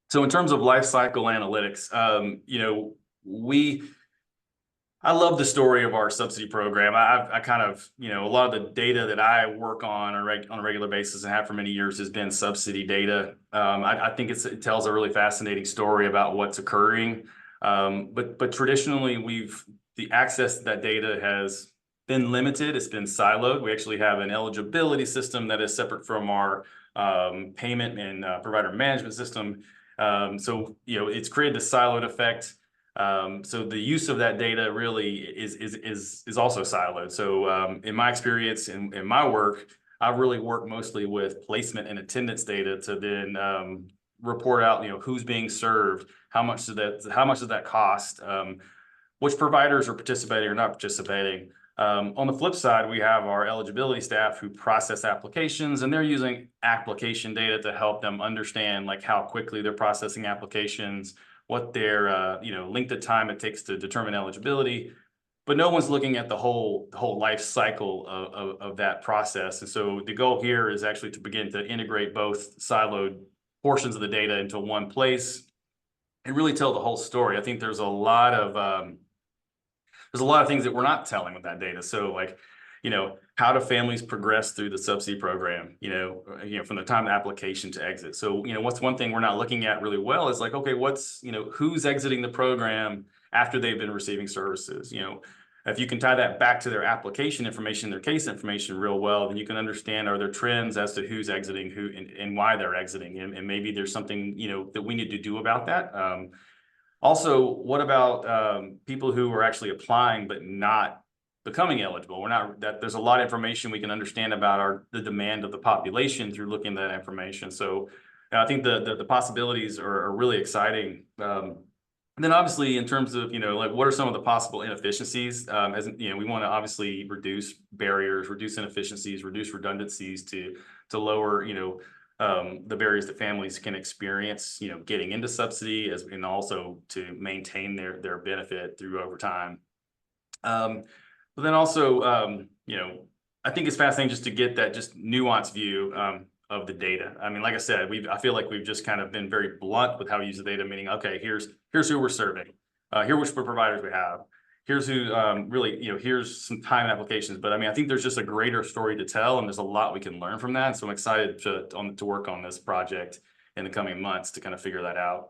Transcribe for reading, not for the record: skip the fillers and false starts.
So in terms of life cycle analytics, I love the story of our subsidy program. I kind of, a lot of the data that I work on on a regular basis and have for many years has been subsidy data. I think it tells a really fascinating story about what's occurring. But traditionally, the access to that data has been limited. It's been siloed. We actually have an eligibility system that is separate from our payment and provider management system. So it's created this siloed effect. So the use of that data really is also siloed. So in my experience in my work, I really work mostly with placement and attendance data to then report out, who's being served, how much does that cost, which providers are participating or not participating. On the flip side, we have our eligibility staff who process applications, and they're using application data to help them understand like how quickly they're processing applications, what their length of time it takes to determine eligibility. But no one's looking at the whole life cycle of that process. And so the goal here is actually to begin to integrate both siloed portions of the data into one place and really tell the whole story. I think there's a lot of things that we're not telling with that data. So like, how do families progress through the subsidy program, from the time of application to exit? So, what's one thing we're not looking at really well is like, okay, who's exiting the program after they've been receiving services? If you can tie that back to their application information, their case information real well, then you can understand, are there trends as to who's exiting, who and why they're exiting? And maybe there's something, that we need to do about that. Also, what about people who are actually applying but not becoming eligible? There's a lot of information we can understand about the demand of the population through looking at that information. So I think the possibilities are really exciting. And then obviously in terms of, like what are some of the possible inefficiencies? We want to obviously reduce barriers, reduce inefficiencies, reduce redundancies to lower, the barriers that families can experience, getting into subsidy and also to maintain their benefit through over time. But then also, I think it's fascinating just to get that just nuanced view of the data. I mean, like I said, I feel like we've just kind of been very blunt with how we use the data, meaning, okay, here's who we're serving, here's which providers we have, here's who really, here's some time applications. But I mean, I think there's just a greater story to tell, and there's a lot we can learn from that. So I'm excited to work on this project in the coming months to kind of figure that out.